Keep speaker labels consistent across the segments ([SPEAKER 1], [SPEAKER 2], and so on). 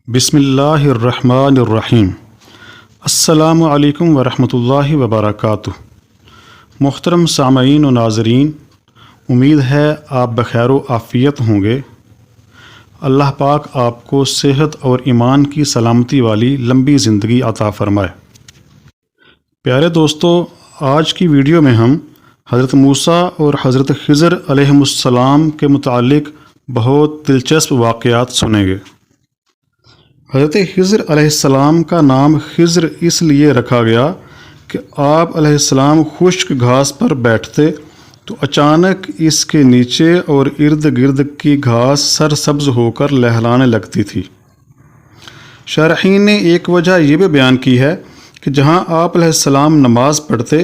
[SPEAKER 1] بسم اللہ الرحمن الرحیم۔ السلام علیکم ورحمۃ اللہ وبرکاتہ۔ محترم سامعین و ناظرین، امید ہے آپ بخیر و عافیت ہوں گے۔ اللہ پاک آپ کو صحت اور ایمان کی سلامتی والی لمبی زندگی عطا فرمائے۔ پیارے دوستو، آج کی ویڈیو میں ہم حضرت موسیٰ اور حضرت خضر علیہم السلام کے متعلق بہت دلچسپ واقعات سنیں گے۔ حضرت خضر علیہ السلام کا نام خضر اس لیے رکھا گیا کہ آپ علیہ السلام خشک گھاس پر بیٹھتے تو اچانک اس کے نیچے اور ارد گرد کی گھاس سرسبز ہو کر لہلانے لگتی تھی۔ شارحین نے ایک وجہ یہ بھی بیان کی ہے کہ جہاں آپ علیہ السلام نماز پڑھتے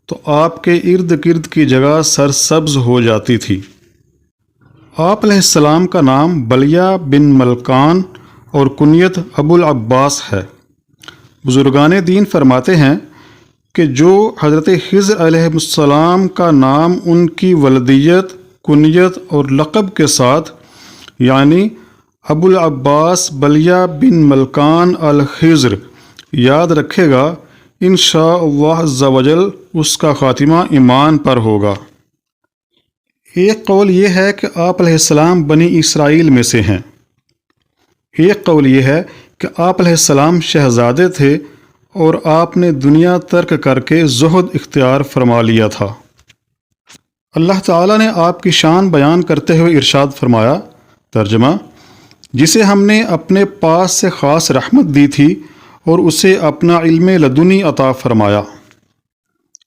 [SPEAKER 1] تو آپ کے ارد گرد کی جگہ سرسبز ہو جاتی تھی۔ آپ علیہ السلام کا نام بلیہ بن ملکان اور کنیت ابو العباس ہے۔ بزرگان دین فرماتے ہیں کہ جو حضرت خضر علیہ السلام کا نام ان کی ولدیت، کنیت اور لقب کے ساتھ یعنی ابو العباس بلیہ بن ملکان الخضر یاد رکھے گا، انشاءاللہ عز و جل اس کا خاتمہ ایمان پر ہوگا۔ ایک قول یہ ہے کہ آپ علیہ السلام بنی اسرائیل میں سے ہیں۔ ایک قول یہ ہے کہ آپ علیہ السلام شہزادے تھے اور آپ نے دنیا ترک کر کے زہد اختیار فرما لیا تھا۔ اللہ تعالیٰ نے آپ کی شان بیان کرتے ہوئے ارشاد فرمایا، ترجمہ: جسے ہم نے اپنے پاس سے خاص رحمت دی تھی اور اسے اپنا علم لدنی عطا فرمایا۔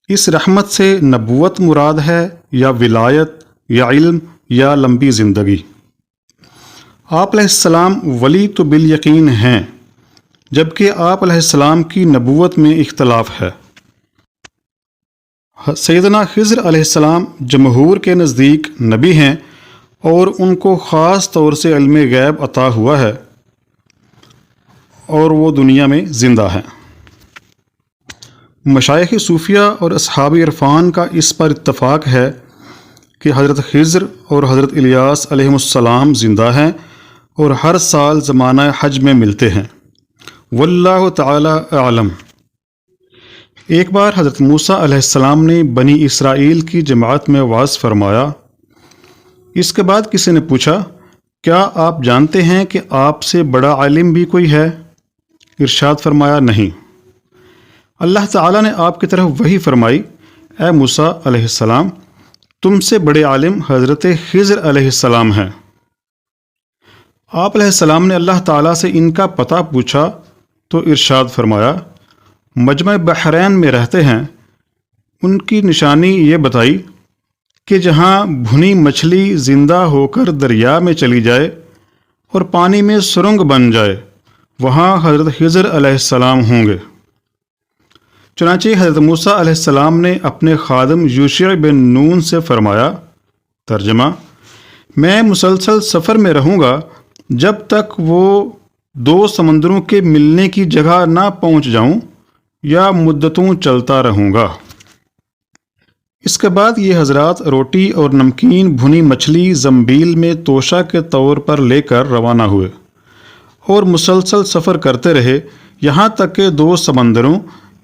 [SPEAKER 1] اس رحمت سے نبوت مراد ہے یا ولایت یا علم یا لمبی زندگی؟ آپ علیہ السلام ولی تو بالیقین ہیں، جبکہ آپ علیہ السلام کی نبوت میں اختلاف ہے۔ سیدنا خضر علیہ السلام جمہور کے نزدیک نبی ہیں اور ان کو خاص طور سے علم غیب عطا ہوا ہے اور وہ دنیا میں زندہ ہیں۔ مشائخ صوفیہ اور اصحاب عرفان کا اس پر اتفاق ہے کہ حضرت خضر اور حضرت الیاس علیہم السلام زندہ ہیں اور ہر سال زمانہ حج میں ملتے ہیں۔ واللہ تعالی اعلم۔ ایک بار حضرت موسیٰ علیہ السلام نے بنی اسرائیل کی جماعت میں وعظ فرمایا۔ اس کے بعد کسی نے پوچھا، کیا آپ جانتے ہیں کہ آپ سے بڑا عالم بھی کوئی ہے؟ ارشاد فرمایا، نہیں۔ اللہ تعالیٰ نے آپ کی طرف وحی فرمائی، اے موسیٰ علیہ السلام، تم سے بڑے عالم حضرت خضر علیہ السلام ہیں۔ آپ علیہ السلام نے اللہ تعالیٰ سے ان کا پتہ پوچھا تو ارشاد فرمایا، مجمع بحرین میں رہتے ہیں۔ ان کی نشانی یہ بتائی کہ جہاں بھنی مچھلی زندہ ہو کر دریا میں چلی جائے اور پانی میں سرنگ بن جائے، وہاں حضرت خضر علیہ السلام ہوں گے۔ چنانچہ حضرت موسیٰ علیہ السلام نے اپنے خادم یوشع بن نون سے فرمایا، ترجمہ: میں مسلسل سفر میں رہوں گا جب تک وہ دو سمندروں کے ملنے کی جگہ نہ پہنچ جاؤں، یا مدتوں چلتا رہوں گا۔ اس کے بعد یہ حضرات روٹی اور نمکین بھنی مچھلی زنبیل میں توشہ کے طور پر لے کر روانہ ہوئے اور مسلسل سفر کرتے رہے، یہاں تک کہ دو سمندروں،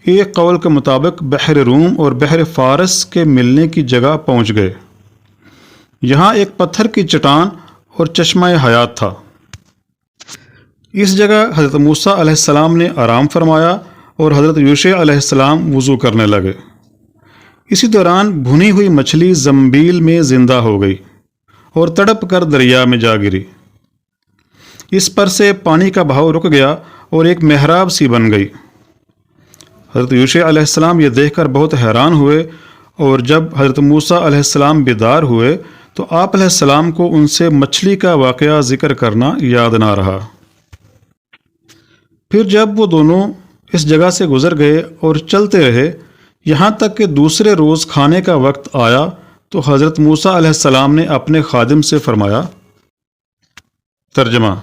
[SPEAKER 1] ایک قول کے مطابق بحر روم اور بحر فارس کے ملنے کی جگہ پہنچ گئے۔ یہاں ایک پتھر کی چٹان اور چشمہ حیات تھا۔ اس جگہ حضرت موسیٰ علیہ السلام نے آرام فرمایا اور حضرت یوشع علیہ السلام وضو کرنے لگے۔ اسی دوران بھنی ہوئی مچھلی زنبیل میں زندہ ہو گئی اور تڑپ کر دریا میں جا گری۔ اس پر سے پانی کا بہاؤ رک گیا اور ایک محراب سی بن گئی۔ حضرت یوشع علیہ السلام یہ دیکھ کر بہت حیران ہوئے، اور جب حضرت موسیٰ علیہ السلام بیدار ہوئے تو آپ علیہ السلام کو ان سے مچھلی کا واقعہ ذکر کرنا یاد نہ رہا۔ پھر جب وہ دونوں اس جگہ سے گزر گئے اور چلتے رہے، یہاں تک کہ دوسرے روز کھانے کا وقت آیا تو حضرت موسیٰ علیہ السلام نے اپنے خادم سے فرمایا، ترجمہ: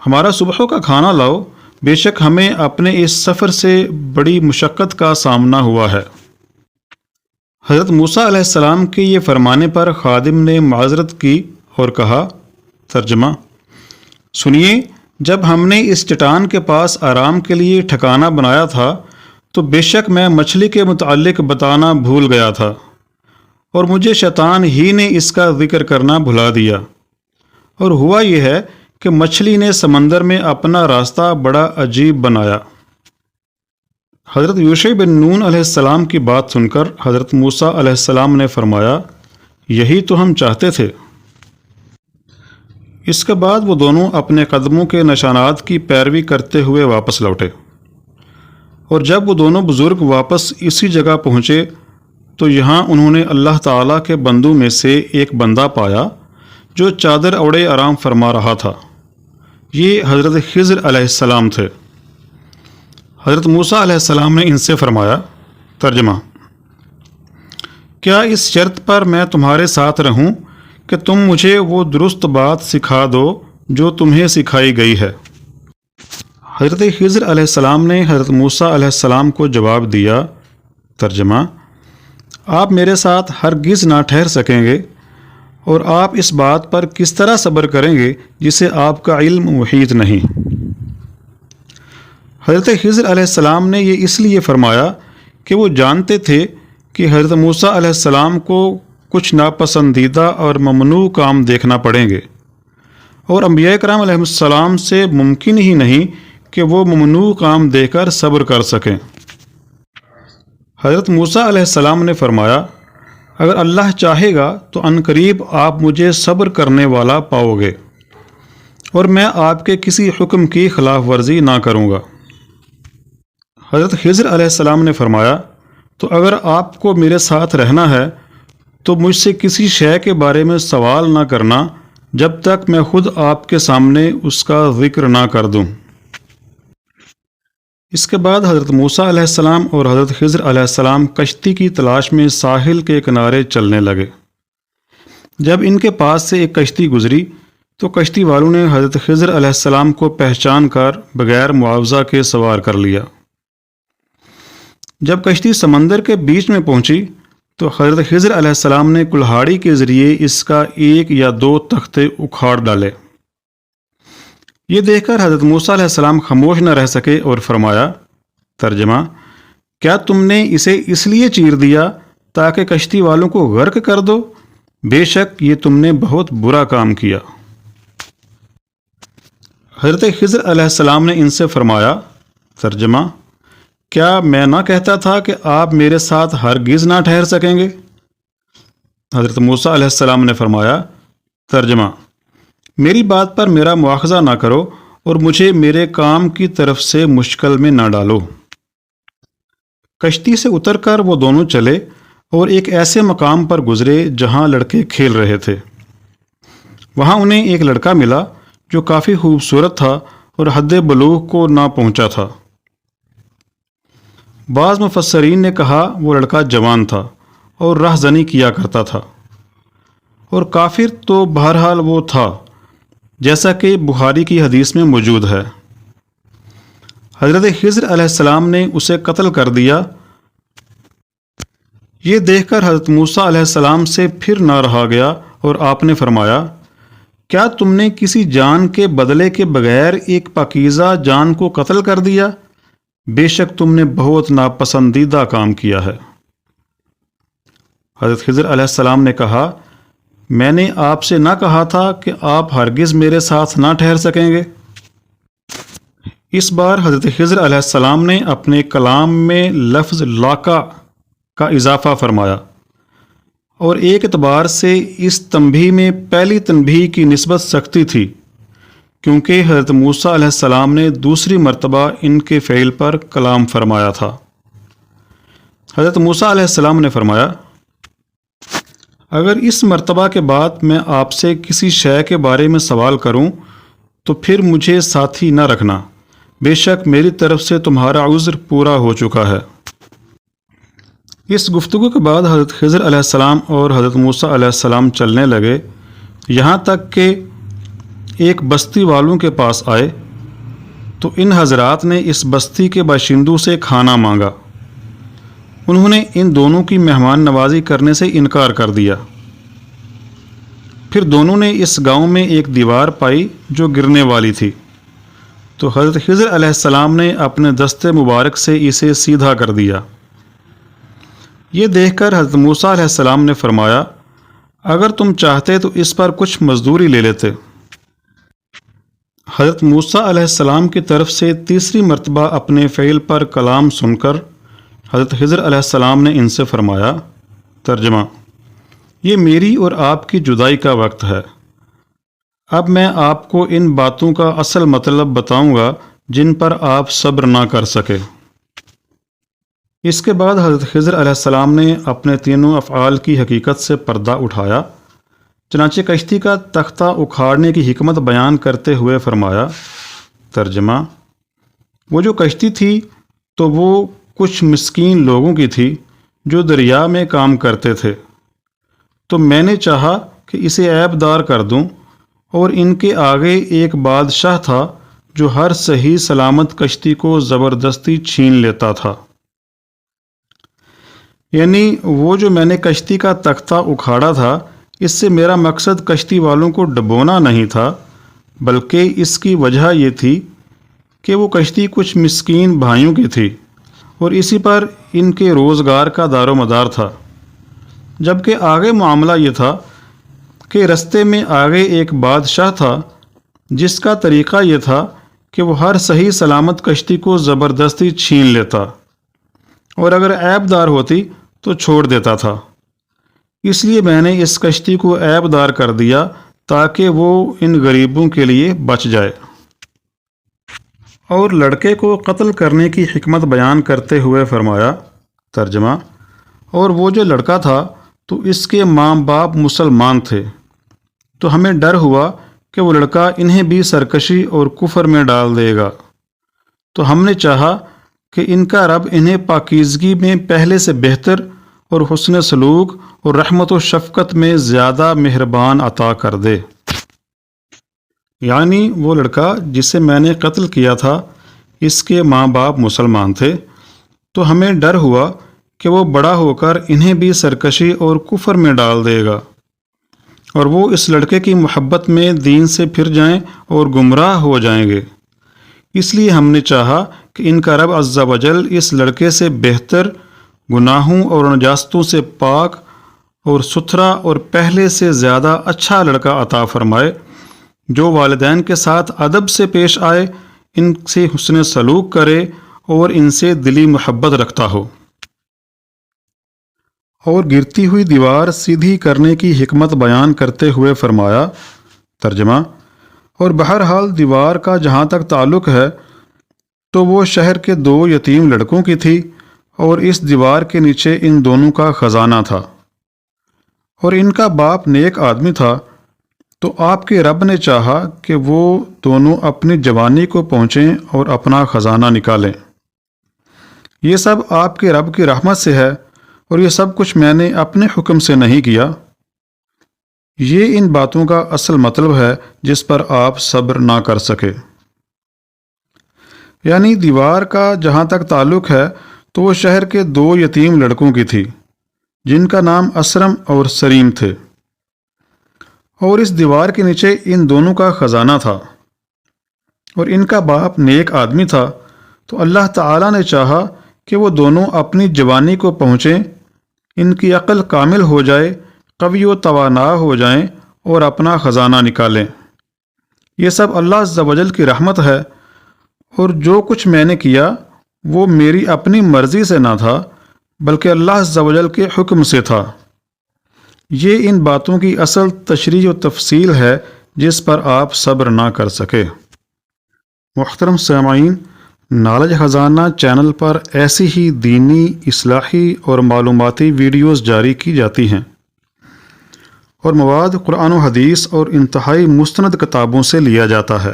[SPEAKER 1] ہمارا صبحوں کا کھانا لاؤ، بے شک ہمیں اپنے اس سفر سے بڑی مشقت کا سامنا ہوا ہے۔ حضرت موسیٰ علیہ السلام کے یہ فرمانے پر خادم نے معذرت کی اور کہا، ترجمہ: سنیے، جب ہم نے اس چٹان کے پاس آرام کے لیے ٹھکانہ بنایا تھا تو بے شک میں مچھلی کے متعلق بتانا بھول گیا تھا، اور مجھے شیطان ہی نے اس کا ذکر کرنا بھلا دیا، اور ہوا یہ ہے کہ مچھلی نے سمندر میں اپنا راستہ بڑا عجیب بنایا۔ حضرت یوشع بن نون علیہ السلام کی بات سن کر حضرت موسیٰ علیہ السلام نے فرمایا، یہی تو ہم چاہتے تھے۔ اس کے بعد وہ دونوں اپنے قدموں کے نشانات کی پیروی کرتے ہوئے واپس لوٹے، اور جب وہ دونوں بزرگ واپس اسی جگہ پہنچے تو یہاں انہوں نے اللہ تعالیٰ کے بندوں میں سے ایک بندہ پایا جو چادر اوڑے آرام فرما رہا تھا۔ یہ حضرت خضر علیہ السلام تھے۔ حضرت موسیٰ علیہ السلام نے ان سے فرمایا، ترجمہ: کیا اس شرط پر میں تمہارے ساتھ رہوں کہ تم مجھے وہ درست بات سکھا دو جو تمہیں سکھائی گئی ہے؟ حضرت خضر علیہ السلام نے حضرت موسیٰ علیہ السلام کو جواب دیا، ترجمہ: آپ میرے ساتھ ہرگز نہ ٹھہر سکیں گے، اور آپ اس بات پر کس طرح صبر کریں گے جسے آپ کا علم محیط نہیں۔ حضرت خضر علیہ السلام نے یہ اس لیے فرمایا کہ وہ جانتے تھے کہ حضرت موسیٰ علیہ السلام کو کچھ ناپسندیدہ اور ممنوع کام دیکھنا پڑیں گے، اور انبیاء کرام علیہ السلام سے ممکن ہی نہیں کہ وہ ممنوع کام دیکھ کر صبر کر سکیں۔ حضرت موسیٰ علیہ السلام نے فرمایا، اگر اللہ چاہے گا تو عنقریب آپ مجھے صبر کرنے والا پاؤ گے، اور میں آپ کے کسی حکم کی خلاف ورزی نہ کروں گا۔ حضرت خضر علیہ السلام نے فرمایا، تو اگر آپ کو میرے ساتھ رہنا ہے تو مجھ سے کسی شے کے بارے میں سوال نہ کرنا جب تک میں خود آپ کے سامنے اس کا ذکر نہ کر دوں۔ اس کے بعد حضرت موسیٰ علیہ السلام اور حضرت خضر علیہ السلام کشتی کی تلاش میں ساحل کے کنارے چلنے لگے۔ جب ان کے پاس سے ایک کشتی گزری تو کشتی والوں نے حضرت خضر علیہ السلام کو پہچان کر بغیر معاوضہ کے سوار کر لیا۔ جب کشتی سمندر کے بیچ میں پہنچی تو حضرت خضر علیہ السلام نے کلہاڑی کے ذریعے اس کا ایک یا دو تختے اکھاڑ ڈالے۔ یہ دیکھ کر حضرت موسیٰ علیہ السلام خاموش نہ رہ سکے اور فرمایا، ترجمہ: کیا تم نے اسے اس لیے چیر دیا تاکہ کشتی والوں کو غرق کر دو؟ بے شک یہ تم نے بہت برا کام کیا۔ حضرت خضر علیہ السلام نے ان سے فرمایا، ترجمہ: کیا میں نہ کہتا تھا کہ آپ میرے ساتھ ہرگز نہ ٹھہر سکیں گے؟ حضرت موسیٰ علیہ السلام نے فرمایا، ترجمہ: میری بات پر میرا مواخذہ نہ کرو اور مجھے میرے کام کی طرف سے مشکل میں نہ ڈالو۔ کشتی سے اتر کر وہ دونوں چلے اور ایک ایسے مقام پر گزرے جہاں لڑکے کھیل رہے تھے۔ وہاں انہیں ایک لڑکا ملا جو کافی خوبصورت تھا اور حد بلوغ کو نہ پہنچا تھا۔ بعض مفسرین نے کہا وہ لڑکا جوان تھا اور رہزنی کیا کرتا تھا، اور کافر تو بہرحال وہ تھا، جیسا کہ بخاری کی حدیث میں موجود ہے۔ حضرت خضر علیہ السلام نے اسے قتل کر دیا۔ یہ دیکھ کر حضرت موسیٰ علیہ السلام سے پھر نہ رہا گیا اور آپ نے فرمایا، کیا تم نے کسی جان کے بدلے کے بغیر ایک پاکیزہ جان کو قتل کر دیا؟ بے شک تم نے بہت ناپسندیدہ کام کیا ہے۔ حضرت خضر علیہ السلام نے کہا، میں نے آپ سے نہ کہا تھا کہ آپ ہرگز میرے ساتھ نہ ٹھہر سکیں گے؟ اس بار حضرت خضر علیہ السلام نے اپنے کلام میں لفظ لاقا کا اضافہ فرمایا، اور ایک اعتبار سے اس تنبیہ میں پہلی تنبیہ کی نسبت سختی تھی، کیونکہ حضرت موسیٰ علیہ السلام نے دوسری مرتبہ ان کے فعل پر کلام فرمایا تھا۔ حضرت موسیٰ علیہ السلام نے فرمایا، اگر اس مرتبہ کے بعد میں آپ سے کسی شے کے بارے میں سوال کروں تو پھر مجھے ساتھی نہ رکھنا، بے شک میری طرف سے تمہارا عذر پورا ہو چکا ہے۔ اس گفتگو کے بعد حضرت خضر علیہ السلام اور حضرت موسیٰ علیہ السلام چلنے لگے، یہاں تک کہ ایک بستی والوں کے پاس آئے تو ان حضرات نے اس بستی کے باشندوں سے کھانا مانگا۔ انہوں نے ان دونوں کی مہمان نوازی کرنے سے انکار کر دیا۔ پھر دونوں نے اس گاؤں میں ایک دیوار پائی جو گرنے والی تھی، تو حضرت خضر علیہ السلام نے اپنے دست مبارک سے اسے سیدھا کر دیا۔ یہ دیکھ کر حضرت موسیٰ علیہ السلام نے فرمایا اگر تم چاہتے تو اس پر کچھ مزدوری لے لیتے۔ حضرت موسیٰ علیہ السلام کی طرف سے تیسری مرتبہ اپنے فعل پر کلام سن کر حضرت خضر علیہ السلام نے ان سے فرمایا، ترجمہ: یہ میری اور آپ کی جدائی کا وقت ہے، اب میں آپ کو ان باتوں کا اصل مطلب بتاؤں گا جن پر آپ صبر نہ کر سکے۔ اس کے بعد حضرت خضر علیہ السلام نے اپنے تینوں افعال کی حقیقت سے پردہ اٹھایا، چنانچہ کشتی کا تختہ اکھاڑنے کی حکمت بیان کرتے ہوئے فرمایا، ترجمہ: وہ جو کشتی تھی تو وہ کچھ مسکین لوگوں کی تھی جو دریا میں کام کرتے تھے، تو میں نے چاہا کہ اسے عیب دار کر دوں، اور ان کے آگے ایک بادشاہ تھا جو ہر صحیح سلامت کشتی کو زبردستی چھین لیتا تھا۔ یعنی وہ جو میں نے کشتی کا تختہ اکھاڑا تھا، اس سے میرا مقصد کشتی والوں کو ڈبونا نہیں تھا، بلکہ اس کی وجہ یہ تھی کہ وہ کشتی کچھ مسکین بھائیوں کی تھی اور اسی پر ان کے روزگار کا دار و مدار تھا۔ جبکہ آگے معاملہ یہ تھا کہ رستے میں آگے ایک بادشاہ تھا جس کا طریقہ یہ تھا کہ وہ ہر صحیح سلامت کشتی کو زبردستی چھین لیتا، اور اگر عیب دار ہوتی تو چھوڑ دیتا تھا۔ اس لیے میں نے اس کشتی کو عیب دار کر دیا تاکہ وہ ان غریبوں کے لیے بچ جائے۔ اور لڑکے کو قتل کرنے کی حکمت بیان کرتے ہوئے فرمایا، ترجمہ: اور وہ جو لڑکا تھا تو اس کے ماں باپ مسلمان تھے، تو ہمیں ڈر ہوا کہ وہ لڑکا انہیں بھی سرکشی اور کفر میں ڈال دے گا، تو ہم نے چاہا کہ ان کا رب انہیں پاکیزگی میں پہلے سے بہتر اور حسن سلوک اور رحمت و شفقت میں زیادہ مہربان عطا کر دے۔ یعنی وہ لڑکا جسے میں نے قتل کیا تھا، اس کے ماں باپ مسلمان تھے، تو ہمیں ڈر ہوا کہ وہ بڑا ہو کر انہیں بھی سرکشی اور کفر میں ڈال دے گا، اور وہ اس لڑکے کی محبت میں دین سے پھر جائیں اور گمراہ ہو جائیں گے۔ اس لیے ہم نے چاہا کہ ان کا رب عز و جل اس لڑکے سے بہتر، گناہوں اور نجاستوں سے پاک اور ستھرا اور پہلے سے زیادہ اچھا لڑکا عطا فرمائے، جو والدین کے ساتھ ادب سے پیش آئے، ان سے حسن سلوک کرے اور ان سے دلی محبت رکھتا ہو۔ اور گرتی ہوئی دیوار سیدھی کرنے کی حکمت بیان کرتے ہوئے فرمایا، ترجمہ: اور بہرحال دیوار کا جہاں تک تعلق ہے تو وہ شہر کے 2 یتیم لڑکوں کی تھی، اور اس دیوار کے نیچے ان دونوں کا خزانہ تھا، اور ان کا باپ نیک آدمی تھا، تو آپ کے رب نے چاہا کہ وہ دونوں اپنی جوانی کو پہنچیں اور اپنا خزانہ نکالیں۔ یہ سب آپ کے رب کی رحمت سے ہے، اور یہ سب کچھ میں نے اپنے حکم سے نہیں کیا۔ یہ ان باتوں کا اصل مطلب ہے جس پر آپ صبر نہ کر سکے۔ یعنی دیوار کا جہاں تک تعلق ہے تو وہ شہر کے 2 یتیم لڑکوں کی تھی جن کا نام اسرم اور سریم تھے، اور اس دیوار کے نیچے ان دونوں کا خزانہ تھا، اور ان کا باپ نیک آدمی تھا، تو اللہ تعالیٰ نے چاہا کہ وہ دونوں اپنی جوانی کو پہنچیں، ان کی عقل کامل ہو جائے، قوی و توانا ہو جائیں اور اپنا خزانہ نکالیں۔ یہ سب اللہ عز و جل کی رحمت ہے، اور جو کچھ میں نے کیا وہ میری اپنی مرضی سے نہ تھا بلکہ اللہ عز و جل کے حکم سے تھا۔ یہ ان باتوں کی اصل تشریح و تفصیل ہے جس پر آپ صبر نہ کر سکے۔ محترم سامعین، نالج خزانہ چینل پر ایسی ہی دینی، اصلاحی اور معلوماتی ویڈیوز جاری کی جاتی ہیں، اور مواد قرآن و حدیث اور انتہائی مستند کتابوں سے لیا جاتا ہے۔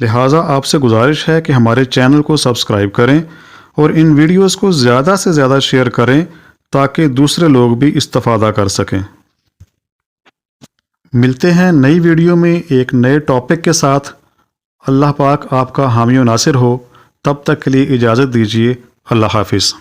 [SPEAKER 1] لہٰذا آپ سے گزارش ہے کہ ہمارے چینل کو سبسکرائب کریں اور ان ویڈیوز کو زیادہ سے زیادہ شیئر کریں تاکہ دوسرے لوگ بھی استفادہ کر سکیں۔ ملتے ہیں نئی ویڈیو میں ایک نئے ٹاپک کے ساتھ۔ اللہ پاک آپ کا حامی و ناصر ہو۔ تب تک کے لیے اجازت دیجیے۔ اللہ حافظ۔